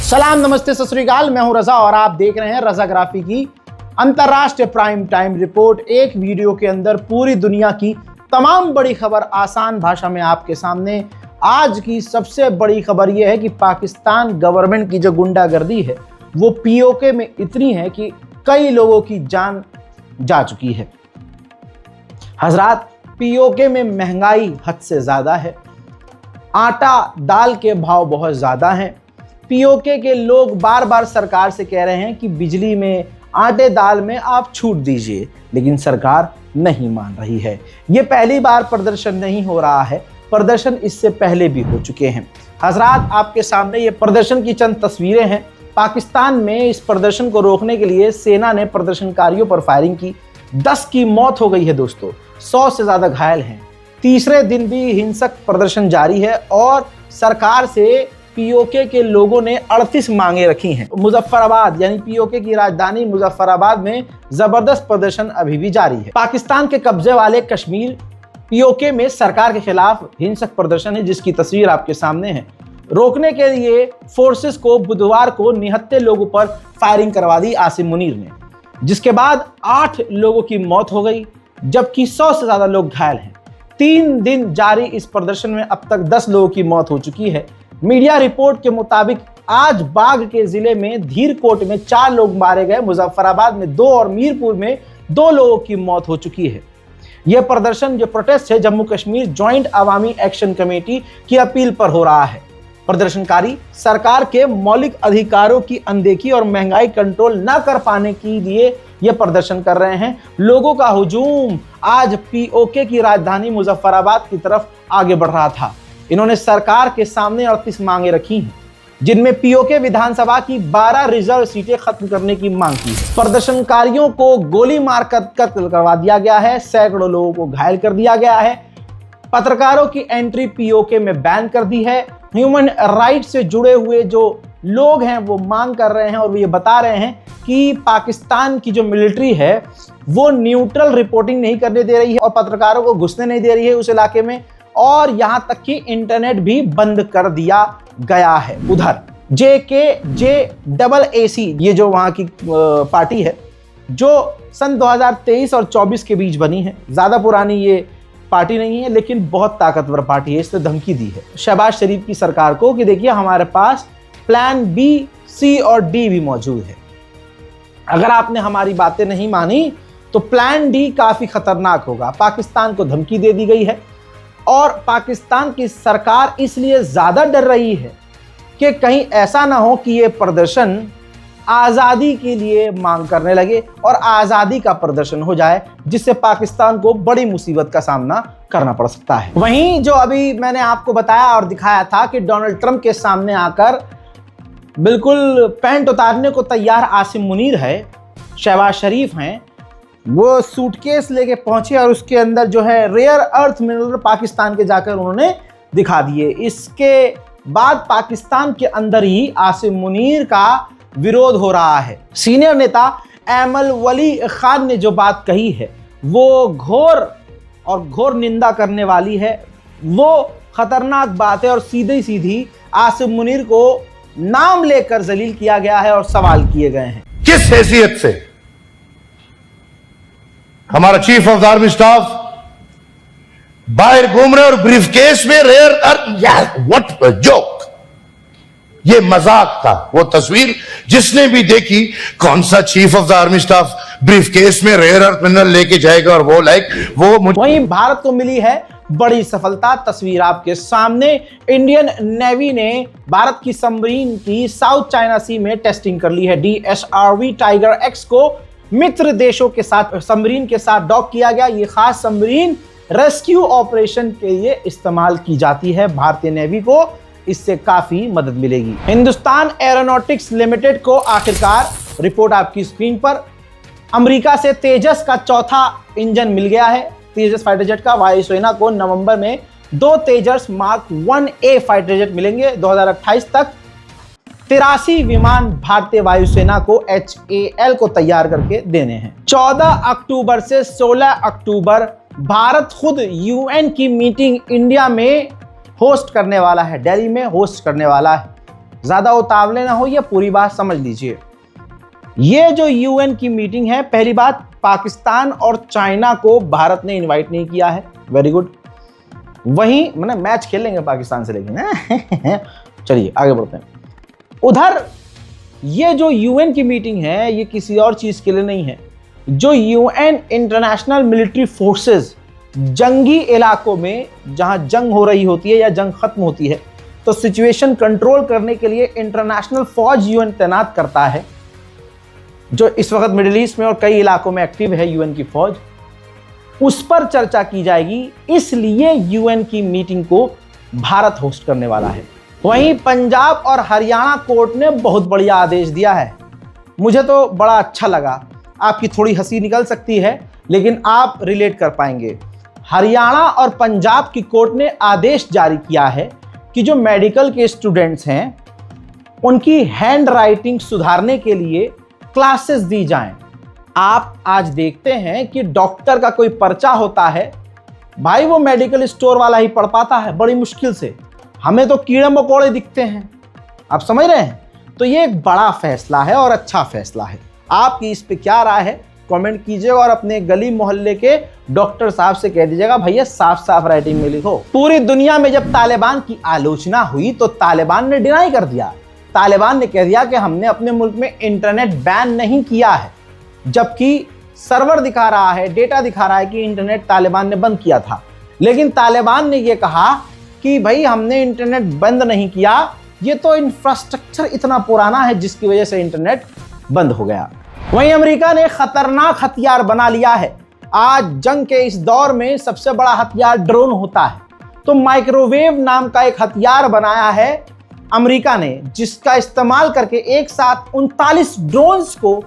सलाम, नमस्ते, सत श्री अकाल। मैं हूं रजा और आप देख रहे हैं रजाग्राफी की अंतरराष्ट्रीय प्राइम टाइम रिपोर्ट। एक वीडियो के अंदर पूरी दुनिया की तमाम बड़ी खबर आसान भाषा में आपके सामने। आज की सबसे बड़ी खबर यह है कि पाकिस्तान गवर्नमेंट की जो गुंडागर्दी है वो पीओके में इतनी है कि कई लोगों की जान जा चुकी है। हजरात, पीओके में महंगाई हद से ज्यादा है, आटा दाल के भाव बहुत ज्यादा हैं। पीओके के लोग बार बार सरकार से कह रहे हैं कि बिजली में, आटे दाल में आप छूट दीजिए, लेकिन सरकार नहीं मान रही है। ये पहली बार प्रदर्शन नहीं हो रहा है, प्रदर्शन इससे पहले भी हो चुके हैं। हजरात, आपके सामने ये प्रदर्शन की चंद तस्वीरें हैं। पाकिस्तान में इस प्रदर्शन को रोकने के लिए सेना ने प्रदर्शनकारियों पर फायरिंग की। 10 की मौत हो गई है दोस्तों, 100 से ज्यादा घायल हैं। तीसरे दिन भी हिंसक प्रदर्शन जारी है और सरकार से पीओके के लोगों ने 38 मांगे रखी हैं। मुजफ्फराबाद यानी पीओके की राजधानी मुजफ्फराबाद में जबरदस्त प्रदर्शन अभी भी जारी है। पाकिस्तान के कब्जे वाले कश्मीर पीओके में सरकार के खिलाफ हिंसक प्रदर्शन है, जिसकी तस्वीर आपके सामने है। रोकने के लिए फोर्सेस को बुधवार को निहत्थे लोगों पर फायरिंग करवा दी आसिम मुनीर ने, जिसके बाद 8 लोगों की मौत हो गई, जबकि 100 से ज्यादा लोग घायल हैं। 3 दिन जारी इस प्रदर्शन में अब तक 10 लोगों की मौत हो चुकी है। मीडिया रिपोर्ट के मुताबिक आज बाग के जिले में धीरकोट में 4 लोग मारे गए, मुजफ्फराबाद में 2 और मीरपुर में 2 लोगों की मौत हो चुकी है। यह प्रदर्शन, जो प्रोटेस्ट है, जम्मू कश्मीर जॉइंट अवामी एक्शन कमेटी की अपील पर हो रहा है। प्रदर्शनकारी सरकार के मौलिक अधिकारों की अनदेखी और महंगाई कंट्रोल न कर पाने के लिए यह प्रदर्शन कर रहे हैं। लोगों का हुजूम आज पीओके की राजधानी मुजफ्फराबाद की तरफ आगे बढ़ रहा था। इन्होंने सरकार के सामने 38 मांगे रखी हैं, जिनमें पीओके विधानसभा की 12 रिजर्व सीटें खत्म करने की मांग की है। प्रदर्शनकारियों को गोली मारकर कत्ल करवा दिया गया है, सैकड़ों लोगों को घायल कर दिया गया है। पत्रकारों की एंट्री पीओके में बैन कर दी है। ह्यूमन राइट से जुड़े हुए जो लोग हैं वो मांग कर रहे हैं और वो ये बता रहे हैं कि पाकिस्तान की जो मिलिट्री है वो न्यूट्रल रिपोर्टिंग नहीं करने दे रही है और पत्रकारों को घुसने नहीं दे रही है उस इलाके में, और यहां तक कि इंटरनेट भी बंद कर दिया गया है। उधर JKJAAC, ये जो वहां की पार्टी है जो सन 2023 और 24 के बीच बनी है, ज्यादा पुरानी ये पार्टी नहीं है लेकिन बहुत ताकतवर पार्टी है, इसने धमकी दी है शहबाज शरीफ की सरकार को कि देखिए हमारे पास प्लान B, C और D भी मौजूद है। अगर आपने हमारी बातें नहीं मानी तो प्लान D काफी खतरनाक होगा। पाकिस्तान को धमकी दे दी गई है और पाकिस्तान की सरकार इसलिए ज्यादा डर रही है कि कहीं ऐसा ना हो कि ये प्रदर्शन आजादी के लिए मांग करने लगे और आजादी का प्रदर्शन हो जाए, जिससे पाकिस्तान को बड़ी मुसीबत का सामना करना पड़ सकता है। वहीं जो अभी मैंने आपको बताया और दिखाया था कि डोनाल्ड ट्रंप के सामने आकर बिल्कुल पैंट उतारने को तैयार आसिम मुनीर है, शहबाज शरीफ हैं, वो सूटकेस लेके पहुंचे और उसके अंदर जो है रेयर अर्थ मिनरल पाकिस्तान के जाकर उन्होंने दिखा दिए। इसके बाद पाकिस्तान के अंदर ही आसिम मुनीर का विरोध हो रहा है। सीनियर नेता एमल वली खान ने जो बात कही है वो घोर निंदा करने वाली है। वो खतरनाक बात है और सीधी सीधी आसिम मुनीर को नाम लेकर जलील किया गया है और सवाल किए गए हैं। किस हैसियत से हमारा chief of the army staff बाहर घूम रहे और ब्रीफकेस में rare earth, what a joke. ये मजाक था। वो तस्वीर जिसने भी देखी, कौन सा chief of the army staff briefcase में रेयर अर्थ मिनरल लेके जाएगा और वो वहीं भारत को मिली है बड़ी सफलता। तस्वीर आपके सामने, इंडियन नेवी ने भारत की सबमरीन की साउथ चाइना सी में टेस्टिंग कर ली है। DSRV टाइगर X को मित्र देशों के साथ सबमरीन के साथ डॉक किया गया। ये खास सबमरीन रेस्क्यू ऑपरेशन के लिए इस्तेमाल की जाती है। भारतीय नेवी को इससे काफी मदद मिलेगी। हिंदुस्तान एरोनॉटिक्स लिमिटेड को आखिरकार, रिपोर्ट आपकी स्क्रीन पर, अमेरिका से तेजस का चौथा इंजन मिल गया है। तेजस फाइटर जेट का वायुसेना को नवंबर में 2 तेजस Mark 1A फाइटर जेट मिलेंगे। 2028 तक 83 विमान भारतीय वायुसेना को HAL को तैयार करके देने हैं। 14 अक्टूबर से 16 अक्टूबर भारत खुद UN की मीटिंग इंडिया में होस्ट करने वाला है, दिल्ली में होस्ट करने वाला है। ज्यादा उतावले ना हो, ये पूरी बात समझ लीजिए। ये जो यूएन की मीटिंग है, पहली बात पाकिस्तान और चाइना को भारत ने इनवाइट नहीं किया है, वेरी गुड। वहीं मैंने मैच खेल लेंगे पाकिस्तान से, लेकिन चलिए आगे बढ़ते हैं। उधर ये जो यूएन की मीटिंग है, ये किसी और चीज के लिए नहीं है। जो यूएन इंटरनेशनल मिलिट्री फोर्सेस जंगी इलाकों में जहां जंग हो रही होती है या जंग खत्म होती है, तो सिचुएशन कंट्रोल करने के लिए इंटरनेशनल फौज यूएन तैनात करता है, जो इस वक्त मिडिल ईस्ट में और कई इलाकों में एक्टिव है यूएन की फौज। उस पर चर्चा की जाएगी, इसलिए यूएन की मीटिंग को भारत होस्ट करने वाला है। वहीं पंजाब और हरियाणा कोर्ट ने बहुत बढ़िया आदेश दिया है, मुझे तो बड़ा अच्छा लगा। आपकी थोड़ी हंसी निकल सकती है, लेकिन आप रिलेट कर पाएंगे। हरियाणा और पंजाब की कोर्ट ने आदेश जारी किया है कि जो मेडिकल के स्टूडेंट्स हैं, उनकी हैंड राइटिंग सुधारने के लिए क्लासेस दी जाएं। आप आज देखते हैं कि डॉक्टर का कोई पर्चा होता है, भाई वो मेडिकल स्टोर वाला ही पढ़ पाता है बड़ी मुश्किल से, हमें तो कीड़े मकोड़े दिखते हैं। आप समझ रहे हैं? तो ये एक बड़ा फैसला है और अच्छा फैसला है। आपकी इस पे क्या राय है, कमेंट कीजिएगा और अपने गली मोहल्ले के डॉक्टर साहब से कह दीजिएगा, भैया साफ साफ राइटिंग में लिखो। पूरी दुनिया में जब तालिबान की आलोचना हुई तो तालिबान ने डिनाई कर दिया। तालिबान ने कह दिया कि हमने अपने मुल्क में इंटरनेट बैन नहीं किया है, जबकि सर्वर दिखा रहा है, डेटा दिखा रहा है कि इंटरनेट तालिबान ने बंद किया था। लेकिन तालिबान ने यह कहा कि भाई हमने इंटरनेट बंद नहीं किया, ये तो इंफ्रास्ट्रक्चर इतना पुराना है जिसकी वजह से इंटरनेट बंद हो गया। वहीं अमेरिका ने खतरनाक हथियार बना लिया है। आज जंग के इस दौर में सबसे बड़ा हथियार ड्रोन होता है, तो माइक्रोवेव नाम का एक हथियार बनाया है अमेरिका ने, जिसका इस्तेमाल करके एक साथ 39 ड्रोन्स को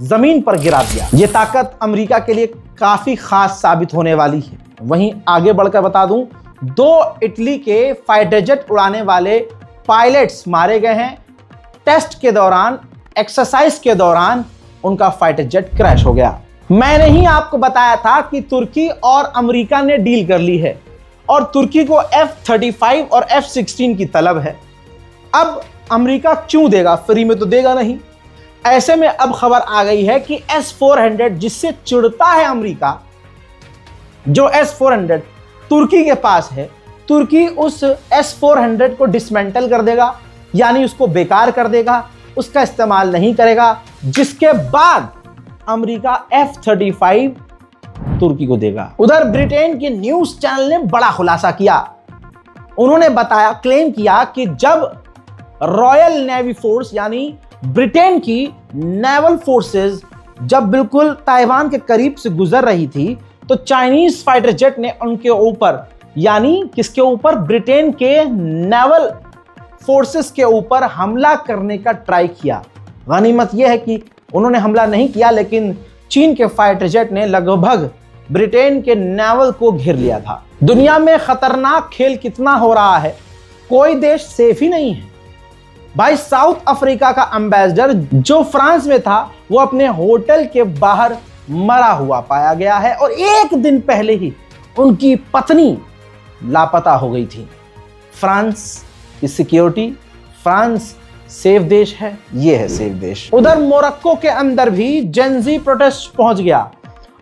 जमीन पर गिरा दिया। यह ताकत अमेरिका के लिए काफी खास साबित होने वाली है। वहीं आगे बढ़कर बता दूं, 2 इटली के फाइटर जेट उड़ाने वाले पायलट्स मारे गए हैं। टेस्ट के दौरान, एक्सरसाइज के दौरान उनका फाइटर जेट क्रैश हो गया। मैंने ही आपको बताया था कि तुर्की और अमेरिका ने डील कर ली है और तुर्की को F-35 और F-16 की तलब है। अब अमेरिका क्यों देगा, फ्री में तो देगा नहीं। ऐसे में अब खबर आ गई है कि S-400 जिससे चिढ़ता है अमेरिका, जो S-400 तुर्की के पास है, तुर्की उस S-400 को डिसमेंटल कर देगा, यानी उसको बेकार कर देगा, उसका इस्तेमाल नहीं करेगा, जिसके बाद अमेरिका F-35 तुर्की को देगा। उधर ब्रिटेन के न्यूज चैनल ने बड़ा खुलासा किया। उन्होंने बताया, क्लेम किया कि जब रॉयल नेवी फोर्स यानी ब्रिटेन की नेवल फोर्सेस जब बिल्कुल ताइवान के करीब से गुजर रही थी, तो चाइनीज फाइटर जेट ने उनके ऊपर, यानी किसके ऊपर, ब्रिटेन के नेवल फोर्सेस के ऊपर हमला करने का ट्राई किया। गनीमत यह है कि उन्होंने हमला नहीं किया, लेकिन चीन के फाइटर जेट ने लगभग ब्रिटेन के नेवल को घेर लिया था। दुनिया में खतरनाक खेल कितना हो रहा है, कोई देश सेफ ही नहीं है भाई। साउथ अफ्रीका का एम्बेसडर जो फ्रांस में था, वो अपने होटल के बाहर मरा हुआ पाया गया है और एक दिन पहले ही उनकी पत्नी लापता हो गई थी। फ्रांस की सिक्योरिटी, फ्रांस सेफ देश है, ये है सेफ देश। उधर मोरक्को के अंदर भी जेंजी प्रोटेस्ट पहुंच गया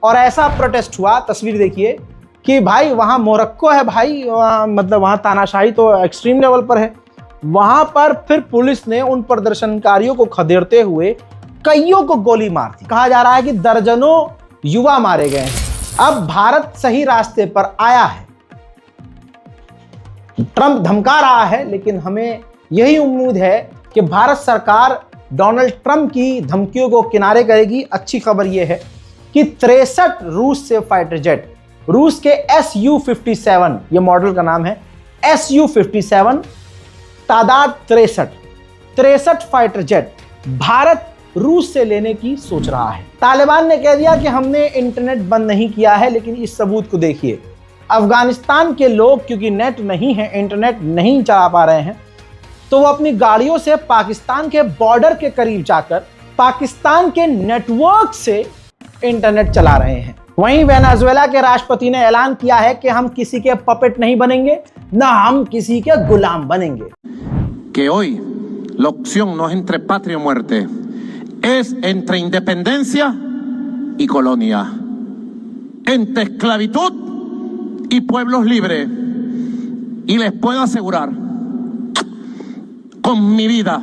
और ऐसा प्रोटेस्ट हुआ, तस्वीर देखिए कि भाई वहां मोरक्को है भाई, मतलब वहां तानाशाही तो एक्सट्रीम लेवल पर है। वहां पर फिर पुलिस ने उन प्रदर्शनकारियों को खदेड़ते हुए कईयों को गोली मार दी। कहा जा रहा है कि दर्जनों युवा मारे गए हैं। अब भारत सही रास्ते पर आया है, ट्रंप धमका रहा है, लेकिन हमें यही उम्मीद है कि भारत सरकार डोनाल्ड ट्रंप की धमकियों को किनारे करेगी। अच्छी खबर यह है कि 63 रूस से फाइटर जेट, रूस के Su-57, ये मॉडल का नाम है Su-57, तादाद 63 फाइटर जेट भारत रूस से लेने की सोच रहा है। तालिबान ने कह दिया कि हमने इंटरनेट बंद नहीं किया है, लेकिन इस सबूत को देखिए। अफगानिस्तान के लोग क्योंकि नेट नहीं है, इंटरनेट नहीं चला पा रहे हैं, तो वो अपनी गाड़ियों से पाकिस्तान के बॉर्डर के करीब जाकर पाकिस्तान के नेटवर्क से इंटरनेट चला रहे हैं। वहीं वेनेजुएला के राष्ट्रपति ने ऐलान किया है कि हम किसी के पपेट नहीं बनेंगे, ना हम किसी के गुलाम बनेंगे। Que hoy la opción no es entre patria o muerte, es entre independencia y colonia, entre esclavitud y pueblos libres. Y les puedo asegurar, con mi vida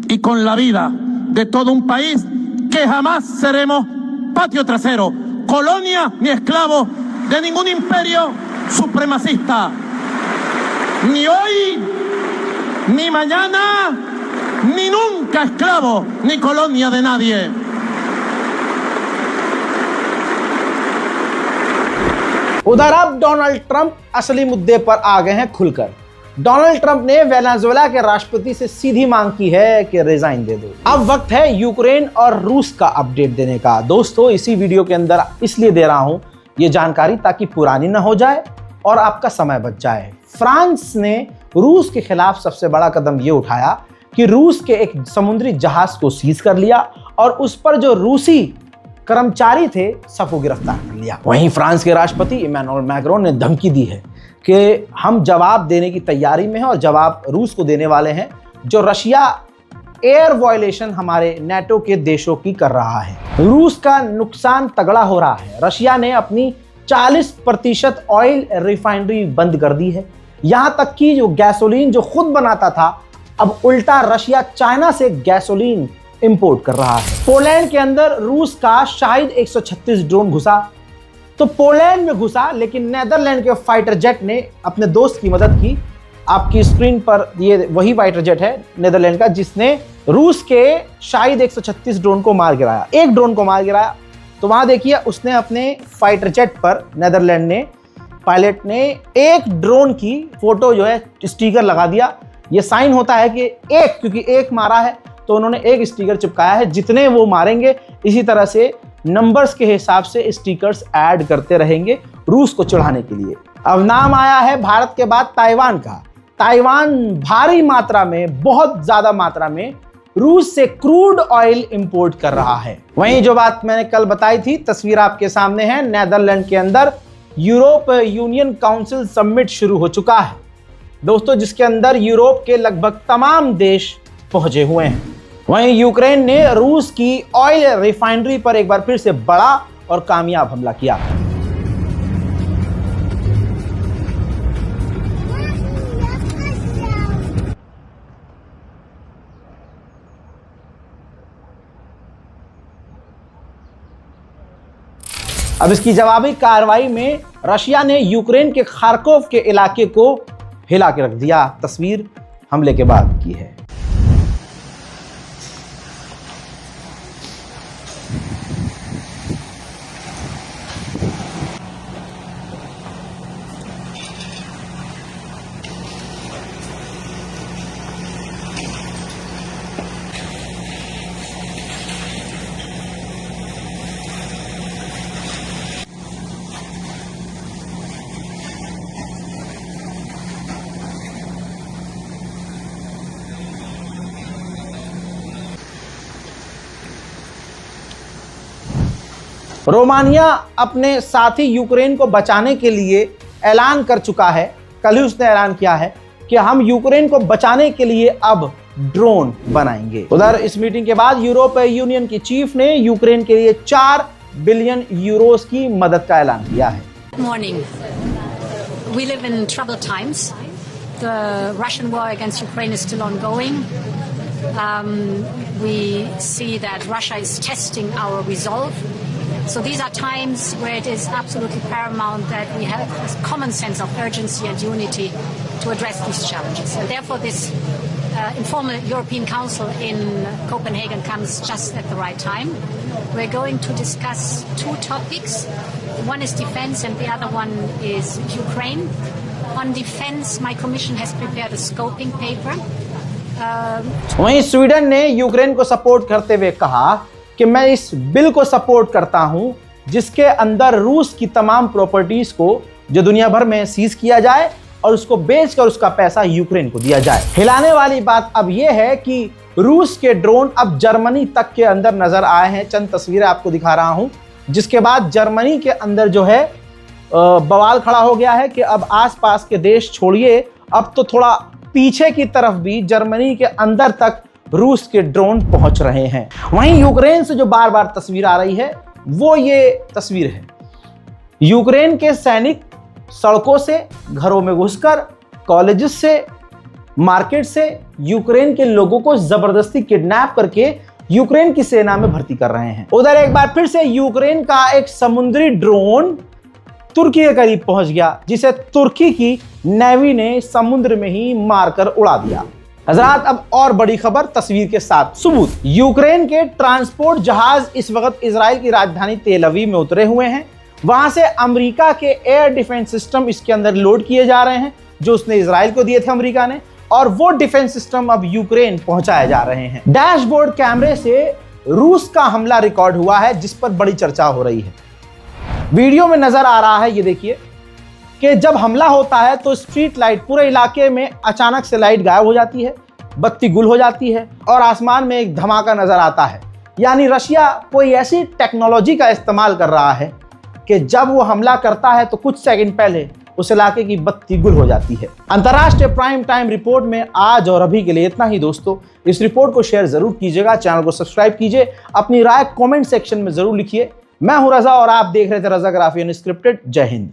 y con la vida de todo un país, que jamás seremos patio trasero, colonia ni esclavo de ningún imperio supremacista. Ni hoy, ni mañana, ni nunca esclavo ni colonia de nadie. उधर अब Donald Trump असली मुद्दे पर आ गए हैं खुलकर। Donald Trump ने Venezuela के राष्ट्रपति से सीधी मांग की है कि रिजाइन दे दो। अब वक्त है यूक्रेन और रूस का अपडेट देने का। दोस्तों, इसी वीडियो के अंदर इसलिए दे रहा हूं ये जानकारी ताकि पुरानी ना हो जाए और आपका समय बच जाए। फ्रांस ने रूस के खिलाफ सबसे बड़ा कदम ये उठाया कि रूस के एक समुद्री जहाज को सीज कर लिया और उस पर जो रूसी कर्मचारी थे सबको गिरफ्तार कर लिया। वहीं फ्रांस के राष्ट्रपति इमैनुअल मैक्रोन ने धमकी दी है कि हम जवाब देने की तैयारी में हैं और जवाब रूस को देने वाले हैं जो रशिया एयर वायलेशन हमारे नेटो के देशों की कर रहा है। रूस का नुकसान तगड़ा हो रहा है। रशिया ने अपनी 40% ऑयल रिफाइनरी बंद कर दी है। यहां तक कि जो गैसोलीन जो खुद बनाता था अब उल्टा रशिया चाइना से गैसोलीन इंपोर्ट कर रहा है। पोलैंड के अंदर रूस का शायद 136 ड्रोन घुसा तो पोलैंड में घुसा, लेकिन नेदरलैंड के फाइटर जेट ने अपने दोस्त की मदद की। आपकी स्क्रीन पर ये वही फाइटर जेट है नेदरलैंड का जिसने रूस के शायद 136 ड्रोन को मार गिराया। एक ड्रोन को मार गिराया तो वहां देखिए उसने अपने फाइटर जेट पर नेदरलैंड ने पायलट ने एक ड्रोन की फोटो जो है स्टिकर लगा दिया। ये साइन होता है कि क्योंकि एक मारा है तो उन्होंने एक स्टिकर चिपकाया है। जितने वो मारेंगे इसी तरह से नंबर्स के हिसाब से स्टिकर्स ऐड करते रहेंगे रूस को चिढ़ाने के लिए। अब नाम आया है भारत के बाद ताइवान का। ताइवान भारी मात्रा में, बहुत ज्यादा मात्रा में रूस से क्रूड ऑयल इंपोर्ट कर रहा है। वहीं जो बात मैंने कल बताई थी, तस्वीर आपके सामने है। नेदरलैंड के अंदर यूरोप यूनियन काउंसिल समिट शुरू हो चुका है दोस्तों, जिसके अंदर यूरोप के लगभग तमाम देश पहुंचे हुए हैं। वहीं यूक्रेन ने रूस की ऑयल रिफाइनरी पर एक बार फिर से बड़ा और कामयाब हमला किया। अब इसकी जवाबी कार्रवाई में रशिया ने यूक्रेन के खार्कोव के इलाके को हिला के रख दिया। तस्वीर हमले के बाद की है। रोमानिया अपने साथी यूक्रेन को बचाने के लिए ऐलान कर चुका है। कल ही उसने ऐलान किया है कि हम यूक्रेन को बचाने के लिए अब ड्रोन बनाएंगे। उधर इस मीटिंग के बाद यूरोपीय यूनियन की चीफ ने यूक्रेन के लिए 4 बिलियन यूरोस की मदद का ऐलान किया है। Morning. We live in troubled times. The Russian war against Ukraine is still ongoing. We see that Russia is testing our resolve. So these are times where it is absolutely paramount that we have a common sense of urgency and unity to address these challenges. And therefore this informal European Council in Copenhagen comes just at the right time. We're going to discuss 2 topics. One is defense and the other one is Ukraine. On defense, my commission has prepared a scoping paper. वहीं Sweden ने Ukraine को support करते हुए कहा कि मैं इस bill को सपोर्ट करता हूं जिसके अंदर रूस की तमाम प्रॉपर्टीज को जो दुनिया भर में सीज किया जाए और उसको बेचकर उसका पैसा यूक्रेन को दिया जाए। हिलाने वाली बात अब यह है कि रूस के ड्रोन अब जर्मनी तक के अंदर नजर आए हैं। चंद तस्वीरें आपको दिखा रहा हूं, जिसके बाद जर्मनी के अंदर जो है बवाल खड़ा हो गया है कि अब आसपास के देश छोड़िए, अब तो थोड़ा पीछे की तरफ भी जर्मनी के अंदर तक रूस के ड्रोन पहुंच रहे हैं। वहीं यूक्रेन से जो बार बार तस्वीर आ रही है वो ये तस्वीर है। यूक्रेन के सैनिक सड़कों से, घरों में घुसकर, कॉलेजेस से, मार्केट से यूक्रेन के लोगों को जबरदस्ती किडनैप करके यूक्रेन की सेना में भर्ती कर रहे हैं। उधर एक बार फिर से यूक्रेन का एक समुद्री ड्रोन तुर्की के करीब पहुंच गया, जिसे तुर्की की नेवी ने समुद्र में ही मारकर उड़ा दिया। हजरात, अब और बड़ी खबर तस्वीर के साथ सबूत। यूक्रेन के ट्रांसपोर्ट जहाज इस वक्त इजराइल की राजधानी तेल अवीव में उतरे हुए हैं। वहां से अमेरिका के एयर डिफेंस सिस्टम इसके अंदर लोड किए जा रहे हैं, जो उसने इजराइल को दिए थे अमेरिका ने, और वो डिफेंस सिस्टम अब यूक्रेन पहुंचाए जा रहे हैं। डैशबोर्ड कैमरे से रूस का हमला रिकॉर्ड हुआ है, जिस पर बड़ी चर्चा हो रही है। वीडियो में नजर आ रहा है, ये देखिए कि जब हमला होता है तो स्ट्रीट लाइट पूरे इलाके में अचानक से लाइट गायब हो जाती है, बत्ती गुल हो जाती है और आसमान में एक धमाका नजर आता है। यानी रशिया कोई ऐसी टेक्नोलॉजी का इस्तेमाल कर रहा है कि जब वो हमला करता है तो कुछ सेकंड पहले उस इलाके की बत्ती गुल हो जाती है। अंतर्राष्ट्रीय प्राइम टाइम रिपोर्ट में आज और अभी के लिए इतना ही दोस्तों। इस रिपोर्ट को शेयर जरूर कीजिएगा, चैनल को सब्सक्राइब कीजिए, अपनी राय कमेंट सेक्शन में जरूर लिखिए। मैं हूं रजा और आप देख रहे थे रजाग्राफी अनस्क्रिप्टेड। जय हिंद।